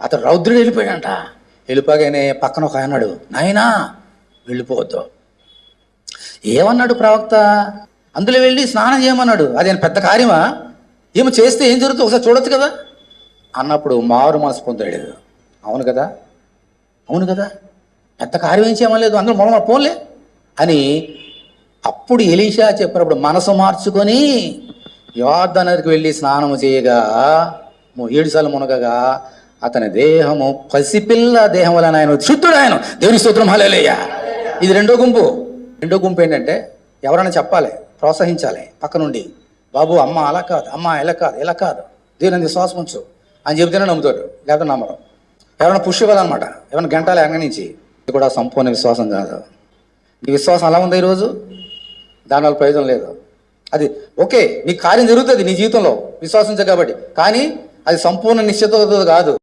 అతను రౌద్రుడు వెళ్ళిపోయాడంట. వెళ్ళిపోగానే పక్కన ఒక ఆయన అన్నాడు, నాయనా వెళ్ళిపోవద్దు. ఏమన్నాడు ప్రవక్త? అందులో వెళ్ళి స్నానం చేయమన్నాడు. అదేం పెద్ద కార్యమా? ఏమో చేస్తే ఏం జరుగుతుందో ఒకసారి చూడొచ్చు కదా అన్నప్పుడు మారు మనసు పొందాడు. అవును కదా, అవును కదా, పెద్ద కార్యం ఏం చేయమలేదు, అందులో మొన్న పోన్లే అని. అప్పుడు ఎలీషా చెప్పినప్పుడు మనసు మార్చుకొని యోర్దాను నదికి వెళ్ళి స్నానము చేయగా 7 సార్లు మునగగా అతని దేహము పసిపిల్ల దేహం వల్ల ఆయన శుద్ధుడు. ఆయన దేవుని స్తోత్రం, హల్లెలూయా. ఇది రెండో గుంపు ఏంటంటే ఎవరైనా చెప్పాలి, ప్రోత్సహించాలి పక్క నుండి, బాబు అమ్మ అలా కాదు, అమ్మ ఇలా కాదు, దేవుని విశ్వాసం ఉంచు అని చెబితేనే నమ్ముతాడు, లేకపోతే నమ్మరు. ఎవరైనా పుష్ ఇవ్వాలన్నమాట, ఎవరైనా గంటలు ఎక్కడి నుంచి. ఇది కూడా సంపూర్ణ విశ్వాసం కాదు. నీ విశ్వాసం అలా ఉంది ఈరోజు, దానివల్ల ప్రయోజనం లేదు. అది ఓకే, నీ కార్యం జరుగుతుంది నీ జీవితంలో విశ్వాసించ కాబట్టి, కానీ అది సంపూర్ణ నిశ్చిత కాదు.